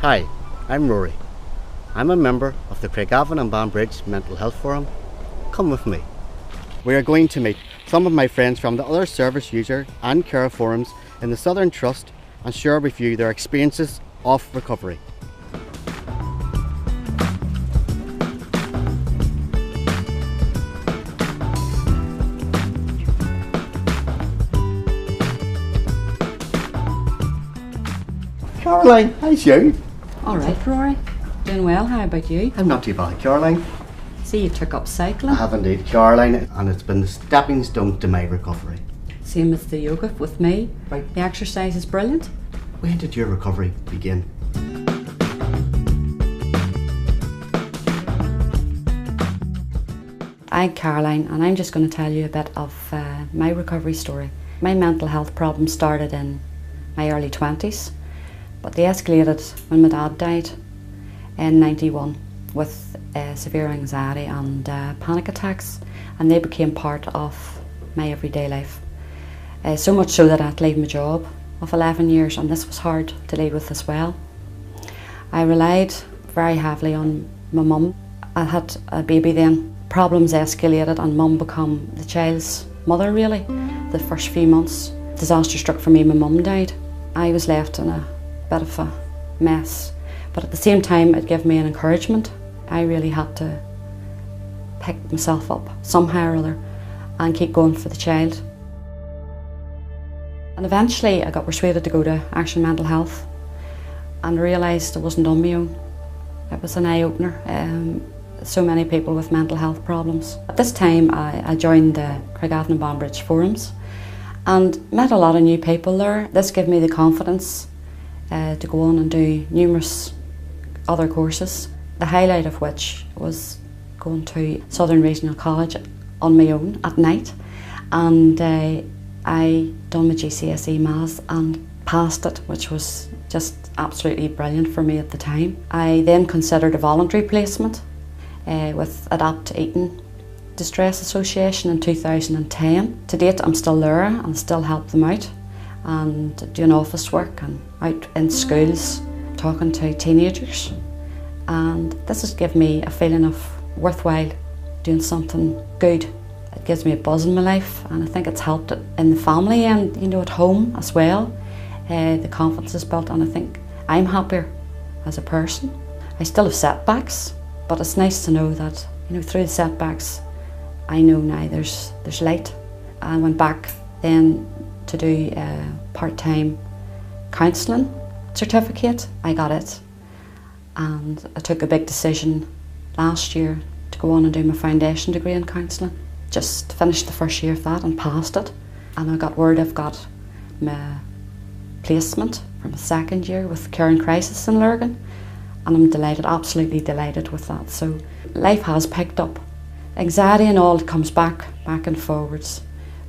Hi, I'm Rory. I'm a member of the Craigavon and Banbridge Mental Health Forum. Come with me. We are going to meet some of my friends from the other service user and care forums in the Southern Trust and share with you their experiences of recovery. Caroline, how's you? All right, Rory. Doing well. How about you? I'm not too bad, Caroline. See, you took up cycling. I have indeed, Caroline, and it's been the stepping stone to my recovery. Same as the yoga with me. Right. The exercise is brilliant. When did your recovery begin? I'm Caroline, and I'm just going to tell you a bit of my recovery story. My mental health problems started in my early 20s, but they escalated when my dad died in '91 with severe anxiety and panic attacks, and they became part of my everyday life. So much so that I had to leave my job of 11 years, and this was hard to deal with as well. I relied very heavily on my mum. I had a baby then. Problems escalated and mum became the child's mother really. The first few months, disaster struck for me, my mum died. I was left in a bit of a mess, but at the same time it gave me an encouragement. I really had to pick myself up somehow or other and keep going for the child. And eventually I got persuaded to go to Action Mental Health and realised I wasn't on my own. It was an eye-opener. So many people with mental health problems. At this time I joined the Craigavon and Banbridge forums and met a lot of new people there. This gave me the confidence to go on and do numerous other courses, the highlight of which was going to Southern Regional College on my own at night, and I done my GCSE Maths and passed it, which was just absolutely brilliant for me at the time. I then considered a voluntary placement with Adapt Eating Distress Association in 2010. To date I'm still there and still help them out and doing office work and out in schools talking to teenagers, and this has given me a feeling of worthwhile doing something good. It gives me a buzz in my life, and I think it's helped in the family and at home as well. The confidence is built, and I think I'm happier as a person. I still have setbacks, but it's nice to know that through the setbacks I know now there's light. I went back then to do a part-time counselling certificate. I got it, and I took a big decision last year to go on and do my foundation degree in counselling. Just finished the first year of that and passed it, and I got word I've got my placement from the second year with Care and Crisis in Lurgan, and I'm delighted, absolutely delighted with that. So life has picked up. Anxiety and all comes back and forwards,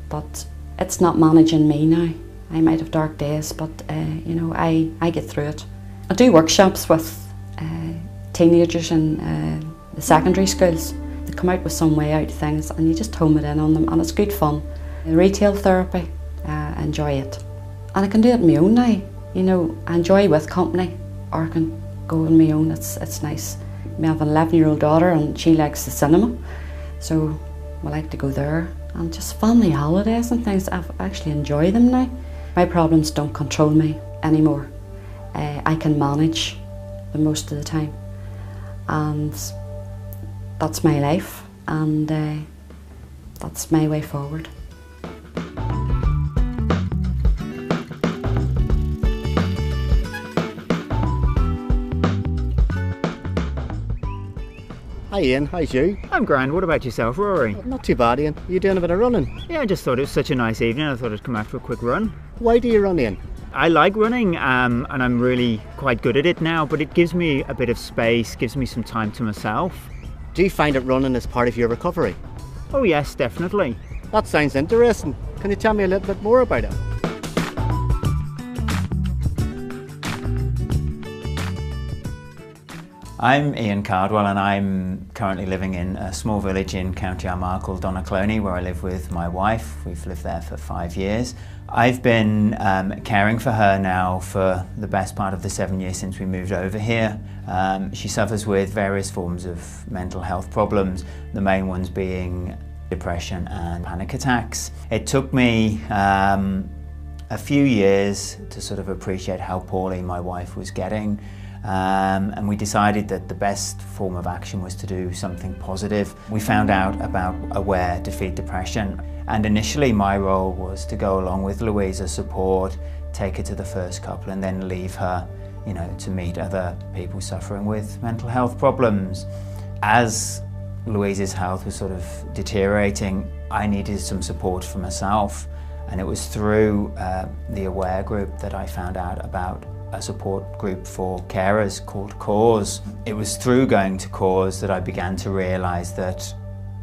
but it's not managing me now. I might have dark days, but I get through it. I do workshops with teenagers in the secondary schools. They come out with some way out things and you just home it in on them, and it's good fun. Retail therapy, I enjoy it. And I can do it on my own now. I enjoy with company, or I can go on my own. It's nice. I have an 11-year-old daughter and she likes the cinema, so we like to go there. And just family holidays and things, I actually enjoy them now. My problems don't control me anymore. I can manage them most of the time, and that's my life, and that's my way forward. Hi Ian, how's you? I'm grand. What about yourself, Rory? Not too bad, Ian. You doing a bit of running? Yeah, I just thought it was such a nice evening. I thought I'd come out for a quick run. Why do you run, Ian? I like running, and I'm really quite good at it now, but it gives me a bit of space, gives me some time to myself. Do you find that running is part of your recovery? Oh yes, definitely. That sounds interesting. Can you tell me a little bit more about it? I'm Ian Cardwell and I'm currently living in a small village in County Armagh called Donaghcloney, where I live with my wife. We've lived there for 5 years. I've been caring for her now for the best part of the 7 years since we moved over here. She suffers with various forms of mental health problems, the main ones being depression and panic attacks. It took me a few years to sort of appreciate how poorly my wife was getting. And we decided that the best form of action was to do something positive. We found out about Aware Defeat Depression, and initially my role was to go along with Louise as support, take her to the first couple and then leave her, you know, to meet other people suffering with mental health problems. As Louise's health was sort of deteriorating, I needed some support for myself, and it was through the Aware group that I found out about a support group for carers called Cause. It was through going to Cause that I began to realise that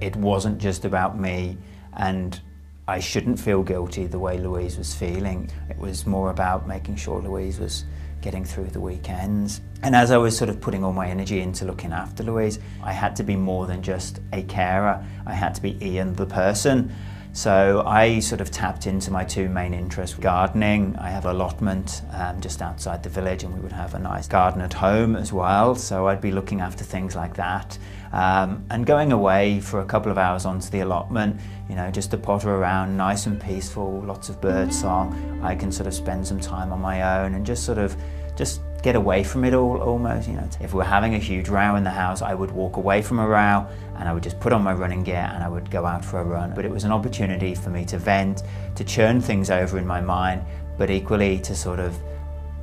it wasn't just about me and I shouldn't feel guilty the way Louise was feeling. It was more about making sure Louise was getting through the weekends. And as I was sort of putting all my energy into looking after Louise, I had to be more than just a carer. I had to be Ian the person. So I sort of tapped into my two main interests, gardening. I have an allotment just outside the village, and we would have a nice garden at home as well. So I'd be looking after things like that. And going away for a couple of hours onto the allotment, you know, just to potter around, nice and peaceful, lots of bird song. I can sort of spend some time on my own and just get away from it all almost, you know. If we're having a huge row in the house, I would walk away from a row and I would just put on my running gear and I would go out for a run. But it was an opportunity for me to vent, to churn things over in my mind, but equally to sort of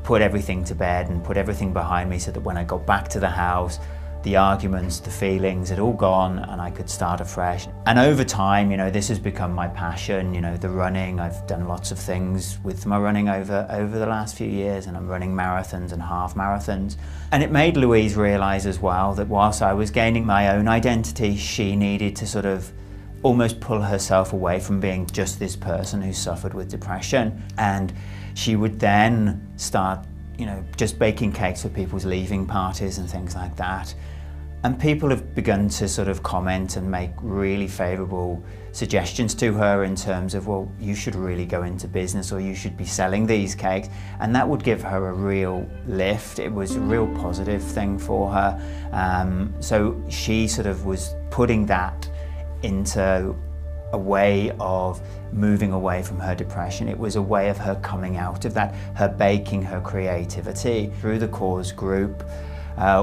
put everything to bed and put everything behind me so that when I got back to the house, the arguments, the feelings had all gone and I could start afresh. And over time, you know, this has become my passion, you know, the running. I've done lots of things with my running over the last few years, and I'm running marathons and half marathons. And it made Louise realise as well that whilst I was gaining my own identity, she needed to sort of almost pull herself away from being just this person who suffered with depression. And she would then start, you know, just baking cakes for people's leaving parties and things like that. And people have begun to sort of comment and make really favourable suggestions to her in terms of, well, you should really go into business or you should be selling these cakes. And that would give her a real lift. It was a real positive thing for her. So she sort of was putting that into a way of moving away from her depression. It was a way of her coming out of that, her baking her creativity. Through the Cause group,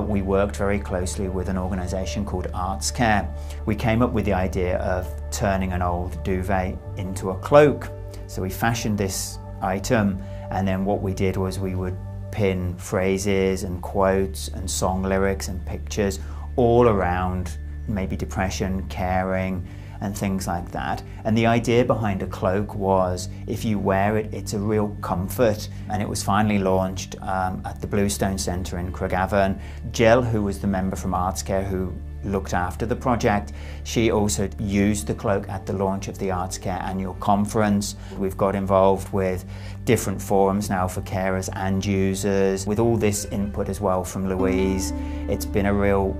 we worked very closely with an organisation called ArtsCare. We came up with the idea of turning an old duvet into a cloak. So we fashioned this item, and then what we did was we would pin phrases and quotes and song lyrics and pictures all around maybe depression, caring, and things like that. And the idea behind a cloak was, if you wear it, it's a real comfort. And it was finally launched at the Bluestone Centre in Craigavon. Jill, who was the member from ArtsCare who looked after the project, she also used the cloak at the launch of the ArtsCare annual conference. We've got involved with different forums now for carers and users. With all this input as well from Louise, it's been a real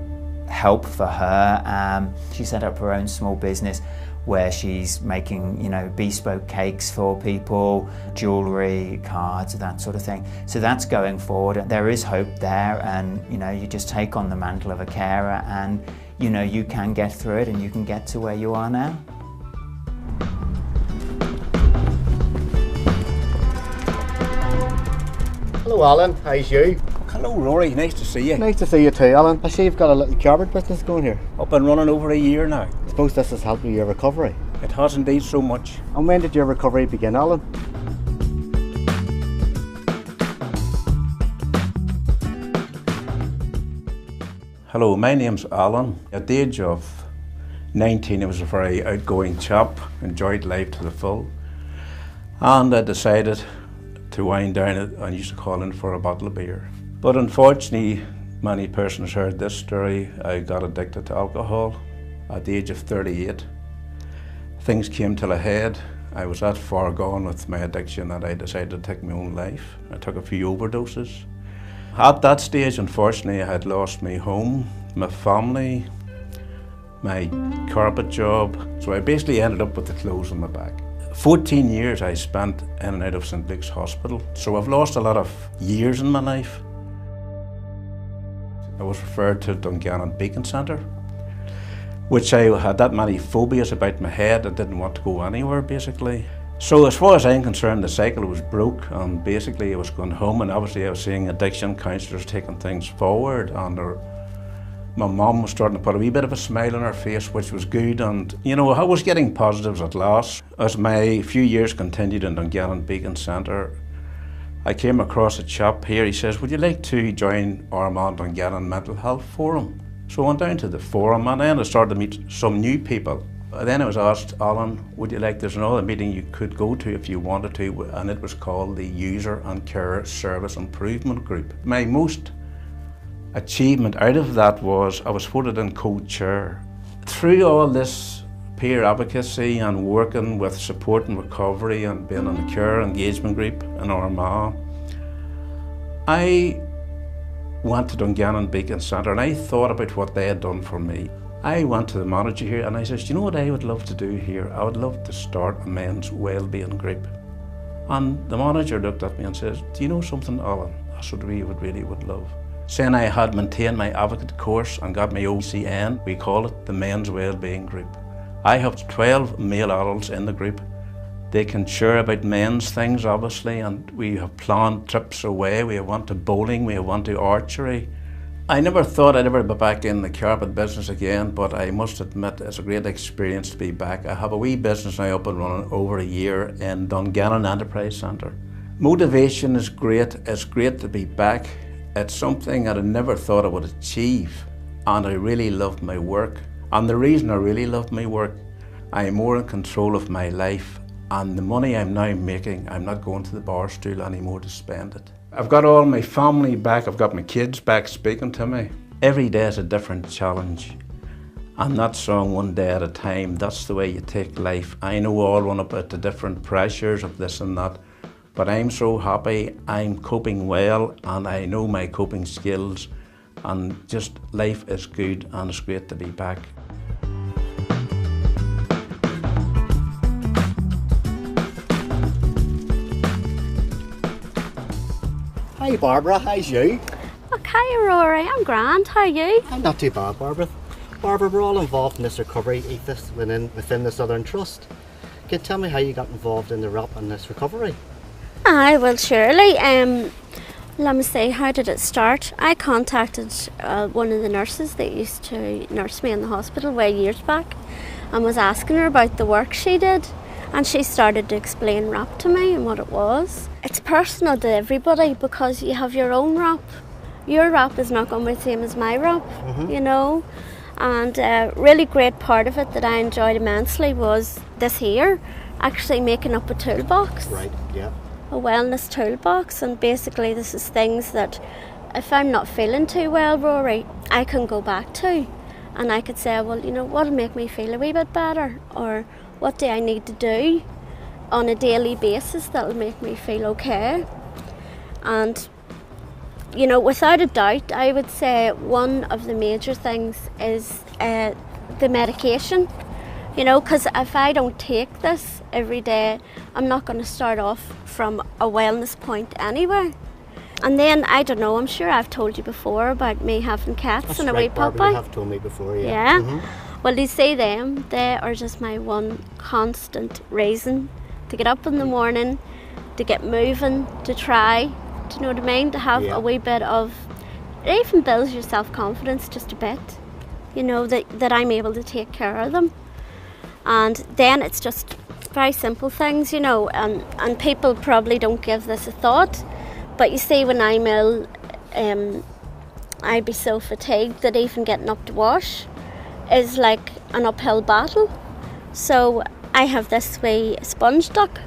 help for her. She set up her own small business where she's making, you know, bespoke cakes for people, jewellery, cards, that sort of thing. So that's going forward. There is hope there, and you know, you just take on the mantle of a carer and you know, you can get through it and you can get to where you are now. Hello Alan, how's you? Hello Rory, nice to see you. Nice to see you too, Alan. I see you've got a little cardboard business going here. Up and running over a year now. I suppose this has helped with your recovery. It has indeed so much. And when did your recovery begin, Alan? Hello, my name's Alan. At the age of 19 I was a very outgoing chap, enjoyed life to the full. And I decided to wind down and used to call in for a bottle of beer. But unfortunately, many persons heard this story. I got addicted to alcohol at the age of 38. Things came to a head. I was that far gone with my addiction that I decided to take my own life. I took a few overdoses. At that stage, unfortunately, I had lost my home, my family, my carpet job. So I basically ended up with the clothes on my back. 14 years I spent in and out of St. Luke's Hospital. So I've lost a lot of years in my life. I was referred to Dungannon Beacon Centre, which I had that many phobias about my head. I didn't want to go anywhere, basically. So as far as I'm concerned, the cycle was broke, and basically I was going home, and obviously I was seeing addiction counsellors taking things forward, and my mum was starting to put a wee bit of a smile on her face, which was good, and you know, I was getting positives at last. As my few years continued in Dungannon Beacon Centre, I came across a chap here. He says, would you like to join Armagh Dungannon Mental Health Forum? So I went down to the forum, and then I started to meet some new people. Then I was asked, Alan, would you like, there's another meeting you could go to if you wanted to, and it was called the User and Care Service Improvement Group. My most achievement out of that was I was voted in co-chair. Through all this peer advocacy and working with support and recovery and being in the care engagement group in Armagh, I went to Dungannon Beacon Centre and I thought about what they had done for me. I went to the manager here and I said, you know what I would love to do here? I would love to start a men's wellbeing group. And the manager looked at me and says, do you know something, Alan? That's what we really would love. Saying I had maintained my advocate course and got my OCN, we call it the Men's Wellbeing Group. I have 12 male adults in the group. They can share about men's things, obviously, and we have planned trips away. We have went to bowling, we have went to archery. I never thought I'd ever be back in the carpet business again, but I must admit it's a great experience to be back. I have a wee business now up and running over a year in Dungannon Enterprise Centre. Motivation is great. It's great to be back. It's something that I never thought I would achieve, and I really loved my work. And the reason I really loved my work, I am more in control of my life, and the money I'm now making, I'm not going to the bar stool anymore to spend it. I've got all my family back, I've got my kids back speaking to me. Every day is a different challenge. I'm not strong one day at a time. That's the way you take life. I know all one about the different pressures of this and that, but I'm so happy, I'm coping well, and I know my coping skills, and just life is good, and it's great to be back. Hi Barbara, how's you? Okay, Rory, I'm grand. How are you? I'm not too bad, Barbara. Barbara, we're all involved in this recovery ethos within the Southern Trust. Can you tell me how you got involved in the RAP and this recovery? Aye, well surely. Let me see, how did it start? I contacted one of the nurses that used to nurse me in the hospital way years back and was asking her about the work she did, and she started to explain RAP to me and what it was. It's personal to everybody because you have your own RAP. Your RAP is not going to be the same as my RAP, you know. And a really great part of it that I enjoyed immensely was this here, actually making up a toolbox. Right, yeah. A wellness toolbox, and basically this is things that if I'm not feeling too well, Rory, I can go back to, and I could say, well, you know, what'll make me feel a wee bit better, or what do I need to do on a daily basis that'll make me feel okay. And you know, without a doubt, I would say one of the major things is the medication. You know, because if I don't take this every day, I'm not going to start off from a wellness point anyway. And then, I don't know, I'm sure I've told you before about me having cats. That's and a right, wee Barbara, puppy. you have told me before, yeah. Yeah. Well, you see them, they are just my one constant reason to get up in the morning, to get moving, to try, do you know what I mean? To have a wee bit of, it even builds your self-confidence just a bit, you know, that I'm able to take care of them. And then it's just very simple things, you know, and people probably don't give this a thought, but you see, when I'm ill, I'd be so fatigued that even getting up to wash is like an uphill battle. So I have this wee sponge duck,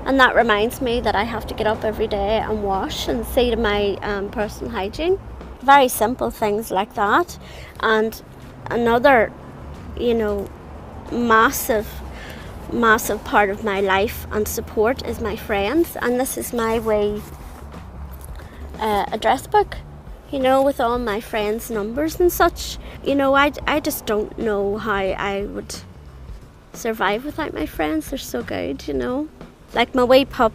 and that reminds me that I have to get up every day and wash and see to my personal hygiene. Very simple things like that. And another, you know, massive part of my life and support is my friends, and this is my way address book, you know, with all my friends' numbers and such. You know, I just don't know how I would survive without my friends. They're so good, you know. Like my wee pup,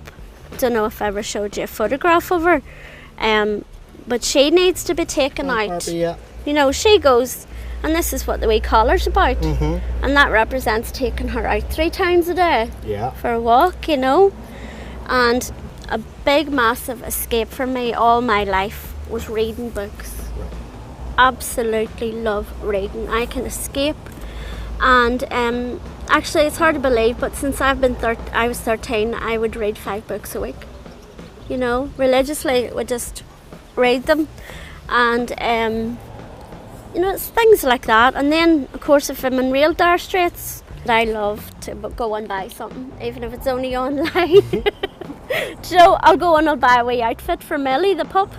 don't know if I ever showed you a photograph of her, but she needs to be taken out. Barbie, yeah. You know, she goes, and this is what the wee collar's about, and that represents taking her out 3 times a day for a walk, you know. And a big, massive escape for me all my life was reading books. Absolutely love reading. I can escape, and actually it's hard to believe, but since I was 13, I would read 5 books a week. You know, religiously would just read them, and you know, it's things like that. And then, of course, if I'm in real dire straits, I love to go and buy something, even if it's only online. So I'll go and I'll buy a wee outfit for Millie, the pup,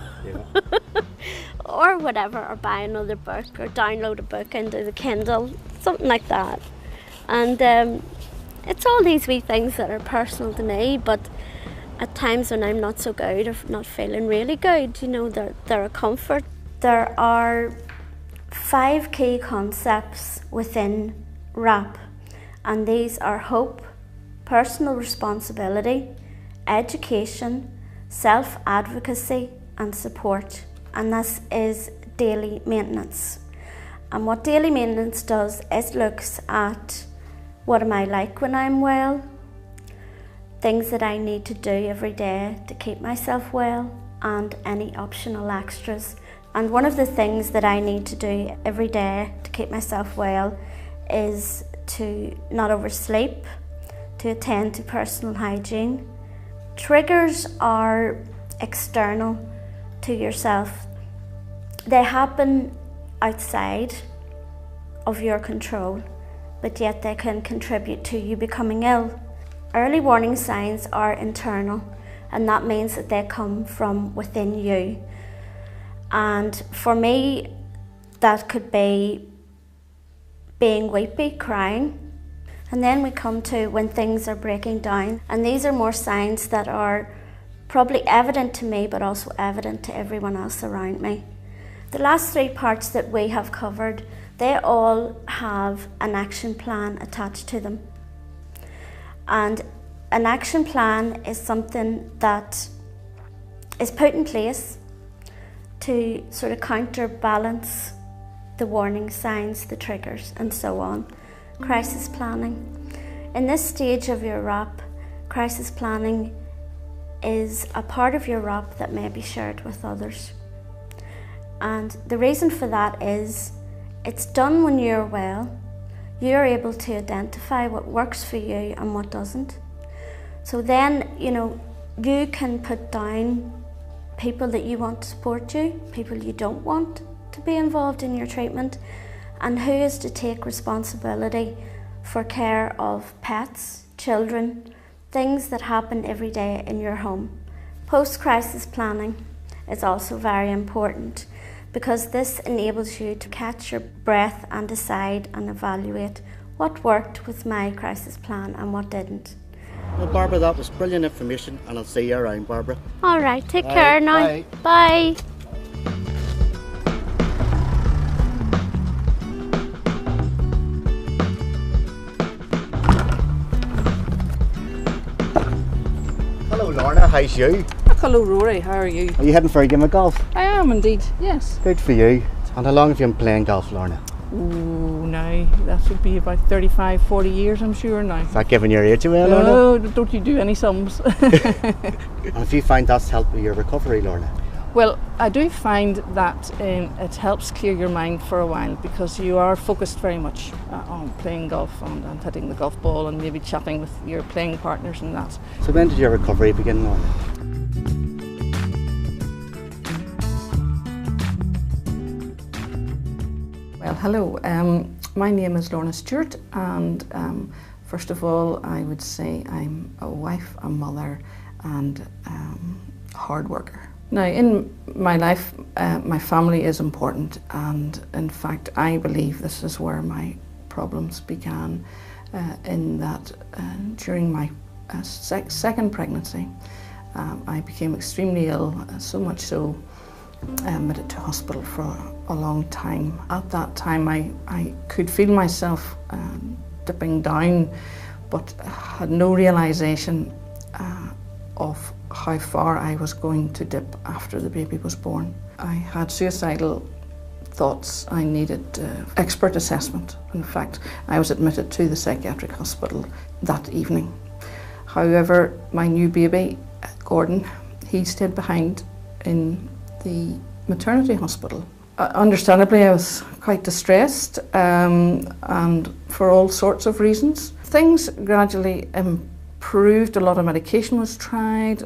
or whatever, or buy another book, or download a book into the Kindle, something like that. And it's all these wee things that are personal to me, but at times when I'm not so good or not feeling really good, you know, they're a comfort. There are 5 key concepts within RAP, and these are hope, personal responsibility, education, self-advocacy and support. And this is daily maintenance. And what daily maintenance does is looks at what am I like when I'm well, things that I need to do every day to keep myself well, and any optional extras. And one of the things that I need to do every day to keep myself well is to not oversleep, to attend to personal hygiene. Triggers are external to yourself. They happen outside of your control, but yet they can contribute to you becoming ill. Early warning signs are internal, and that means that they come from within you. And for me, that could be being weepy, crying. And then we come to when things are breaking down, and these are more signs that are probably evident to me, but also evident to everyone else around me. The last 3 parts that we have covered, they all have an action plan attached to them. And an action plan is something that is put in place to sort of counterbalance the warning signs, the triggers, and so on. Crisis planning. In this stage of your RAP, crisis planning is a part of your RAP that may be shared with others. And the reason for that is it's done when you're well. You're able to identify what works for you and what doesn't. So then, you know, you can put down people that you want to support you, people you don't want to be involved in your treatment, and who is to take responsibility for care of pets, children, things that happen every day in your home. Post-crisis planning is also very important, because this enables you to catch your breath and decide and evaluate what worked with my crisis plan and what didn't. Well, Barbara, that was brilliant information, and I'll see you around, Barbara. All right, take care now. Bye. Bye. Hello, Lorna. How's you? Hello Rory, how are you? Are you heading for a game of golf? I am indeed, yes. Good for you. And how long have you been playing golf, Lorna? Ooh, now, that would be about 35, 40 years I'm sure now. Is that giving your age away, Lorna? No, don't you do any sums. And if you find that's helped with your recovery, Lorna? Well, I do find that it helps clear your mind for a while, because you are focused very much on playing golf and hitting the golf ball and maybe chatting with your playing partners and that. So when did your recovery begin, Lorna? Well, hello. My name is Lorna Stewart, and first of all, I would say I'm a wife, a mother, and a hard worker. Now, in my life, my family is important, and in fact, I believe this is where my problems began. In that, during my second pregnancy, I became extremely ill, so much so admitted to hospital for a long time. At that time I could feel myself dipping down, but had no realisation of how far I was going to dip after the baby was born. I had suicidal thoughts. I needed expert assessment. In fact, I was admitted to the psychiatric hospital that evening. However, my new baby, Gordon, he stayed behind in the maternity hospital. Understandably, I was quite distressed, and for all sorts of reasons. Things gradually improved. A lot of medication was tried.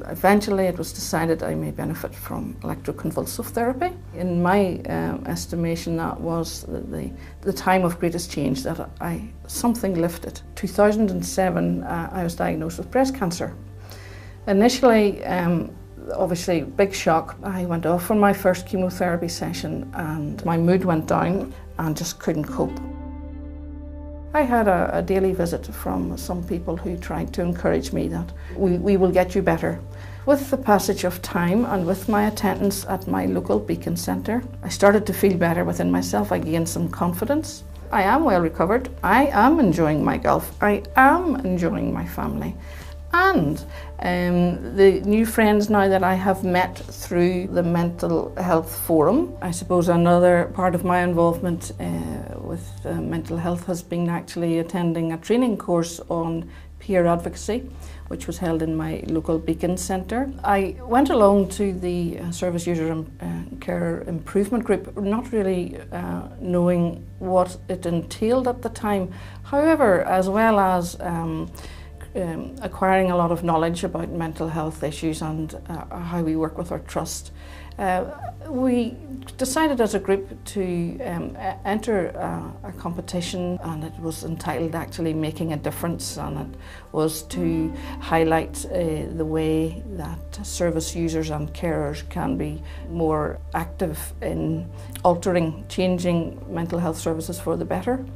Eventually it was decided I may benefit from electroconvulsive therapy. In my estimation, that was the time of greatest change, that something lifted. 2007, I was diagnosed with breast cancer. Initially, obviously big shock. I went off for my first chemotherapy session and my mood went down and just couldn't cope. I had a daily visit from some people who tried to encourage me that we will get you better. With the passage of time and with my attendance at my local Beacon Centre, I started to feel better within myself. I gained some confidence. I am well recovered. I am enjoying my golf. I am enjoying my family. And the new friends now that I have met through the Mental Health Forum. I suppose another part of my involvement with mental health has been actually attending a training course on peer advocacy, which was held in my local Beacon Centre. I went along to the Service User and Carer Improvement Group, not really knowing what it entailed at the time. However, as well as acquiring a lot of knowledge about mental health issues and how we work with our trust, we decided as a group to enter a competition, and it was entitled actually Making a Difference, and it was to highlight the way that service users and carers can be more active in altering, changing mental health services for the better.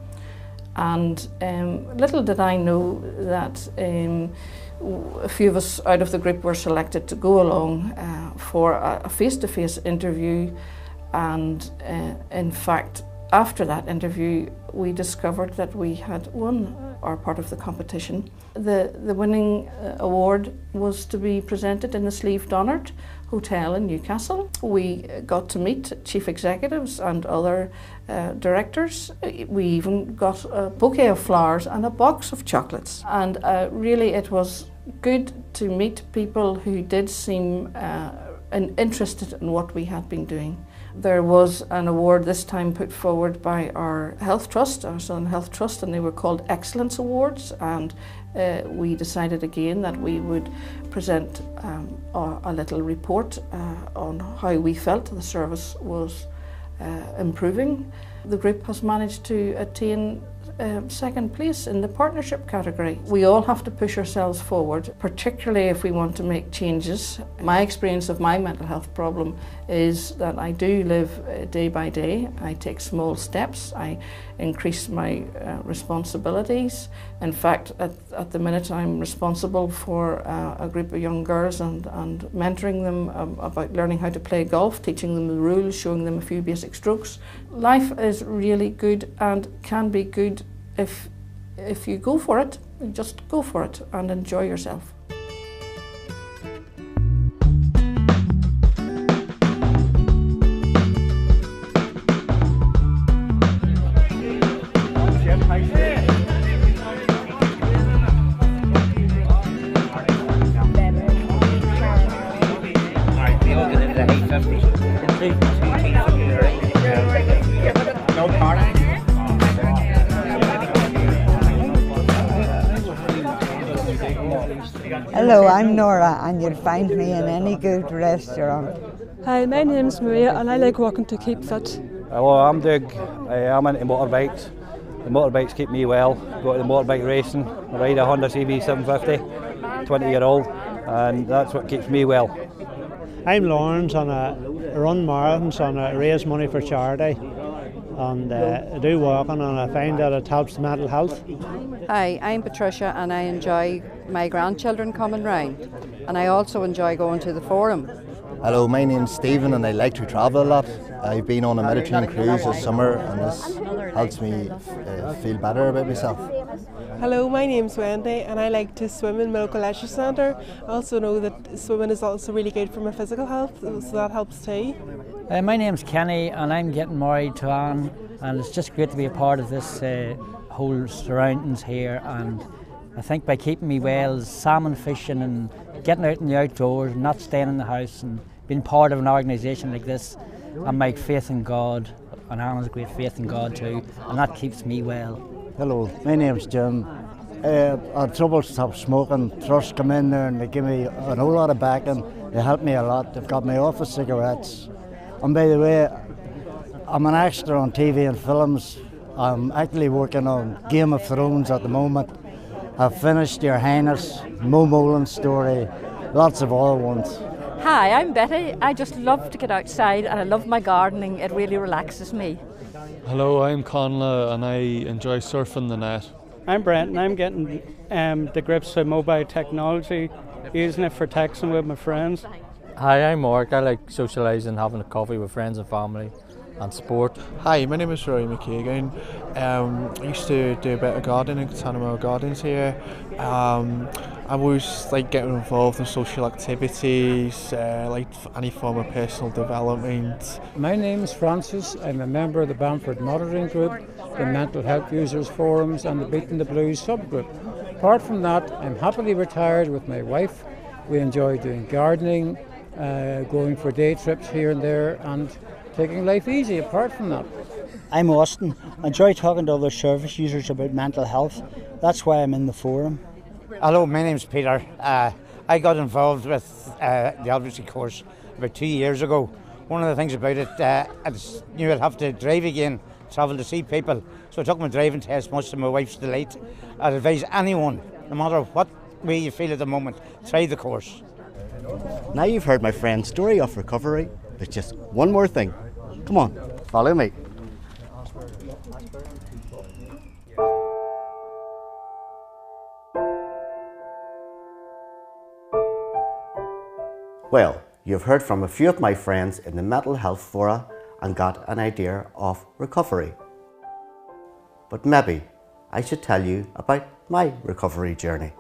And little did I know that a few of us out of the group were selected to go along for a face-to-face interview, and in fact after that interview we discovered that we had won our part of the competition. The winning award was to be presented in the Slieve Donard Hotel in Newcastle. We got to meet chief executives and other directors. We even got a bouquet of flowers and a box of chocolates. And really it was good to meet people who did seem interested in what we had been doing. There was an award this time put forward by our Health Trust, our Southern Health Trust, and they were called Excellence Awards, and we decided again that we would present a little report on how we felt the service was improving. The group has managed to attain second place in the partnership category. We all have to push ourselves forward, particularly if we want to make changes. My experience of my mental health problem is that I do live day by day. I take small steps. I increase my responsibilities. In fact, at the minute I'm responsible for a group of young girls and mentoring them about learning how to play golf, teaching them the rules, showing them a few basic strokes. Life is really good and can be good if you go for it. Just go for it and enjoy yourself. Hello, I'm Nora, and you'll find me in any good restaurant. Hi, my name's Maria and I like walking to keep fit. Hello, I'm Doug. I'm into motorbikes. The motorbikes keep me well. Go to the motorbike racing. I ride a Honda CB 750, 20-year-old, and that's what keeps me well. I'm Lawrence, and I run marathons and I raise money for charity, and I do walking, and I find that it helps mental health. Hi, I'm Patricia and I enjoy my grandchildren coming round, and I also enjoy going to the forum. Hello, my name's Stephen and I like to travel a lot. I've been on a Mediterranean cruise this summer and this helps me feel better about myself. Hello, my name's Wendy and I like to swim in my local leisure centre. I also know that swimming is also really good for my physical health, so that helps too. My name's Kenny and I'm getting married to Anne, and it's just great to be a part of this whole surroundings here, and I think by keeping me well, salmon fishing and getting out in the outdoors, not staying in the house and being part of an organisation like this, and my faith in God, and Anne's great faith in God too, and that keeps me well. Hello, my name's Jim. I had trouble to stop smoking. Trust come in there and they give me a whole lot of backing. They helped me a lot. They've got me off of cigarettes. And by the way, I'm an extra on TV and films. I'm actually working on Game of Thrones at the moment. I've finished Your Highness, Mo Molin's story, lots of other ones. Hi, I'm Betty. I just love to get outside and I love my gardening. It really relaxes me. Hello, I'm Conla and I enjoy surfing the net. I'm Brent and I'm getting the grips with mobile technology, using it for texting with my friends. Hi, I'm Mark. I like socialising, having a coffee with friends and family and sport. Hi, my name is Rory McKagan. I used to do a bit of gardening at Tanamore Gardens here. I was like getting involved in social activities, like any form of personal development. My name is Francis. I'm a member of the Bamford Monitoring Group, the Mental Health Users Forums and the Beating the Blues subgroup. Apart from that, I'm happily retired with my wife. We enjoy doing gardening, going for day trips here and there, and taking life easy apart from that. I'm Austin. I enjoy talking to other service users about mental health. That's why I'm in the forum. Hello, my name's Peter. I got involved with the advocacy course about 2 years ago. One of the things about it, I'd have to drive again, travel to see people. So I took my driving test, much to my wife's delight. I'd advise anyone, no matter what way you feel at the moment, try the course. Now you've heard my friend's story of recovery, there's just one more thing. Come on, follow me. Well, you've heard from a few of my friends in the mental health fora and got an idea of recovery. But maybe I should tell you about my recovery journey.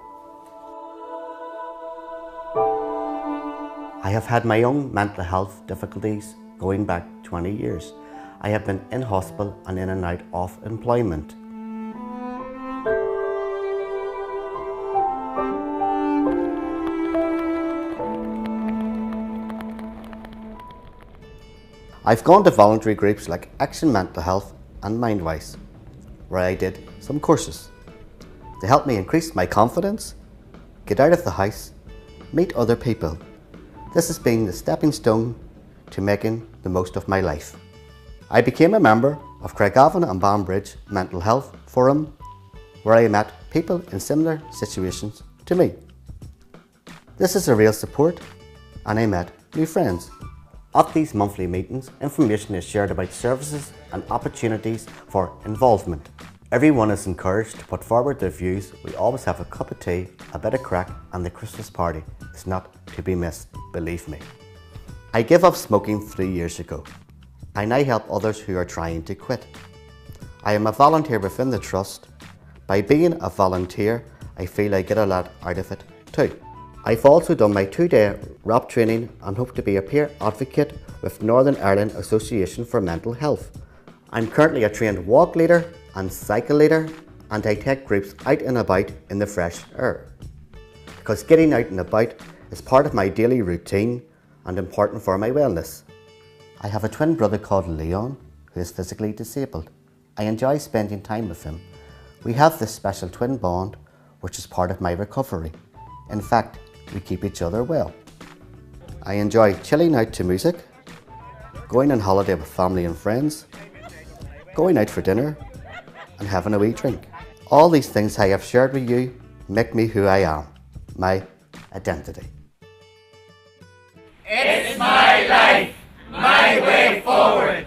I have had my own mental health difficulties going back 20 years. I have been in hospital and in and out of employment. I've gone to voluntary groups like Action Mental Health and Mindwise, where I did some courses. They helped me increase my confidence, get out of the house, meet other people. This has been the stepping stone to making the most of my life. I became a member of Craigavon and Banbridge Mental Health Forum, where I met people in similar situations to me. This is a real support, and I met new friends. At these monthly meetings, information is shared about services and opportunities for involvement. Everyone is encouraged to put forward their views. We always have a cup of tea, a bit of crack, and the Christmas party is not to be missed, believe me. I gave up smoking 3 years ago. I now help others who are trying to quit. I am a volunteer within the Trust. By being a volunteer, I feel I get a lot out of it too. I've also done my 2-day RAP training and hope to be a peer advocate with Northern Ireland Association for Mental Health. I'm currently a trained walk leader and cycle leader, and I take groups out and about in the fresh air. Because getting out and about is part of my daily routine and important for my wellness. I have a twin brother called Leon, who is physically disabled. I enjoy spending time with him. We have this special twin bond, which is part of my recovery. In fact, we keep each other well. I enjoy chilling out to music, going on holiday with family and friends, going out for dinner, and having a wee drink. All these things I have shared with you make me who I am, my identity. It's my life, my way forward.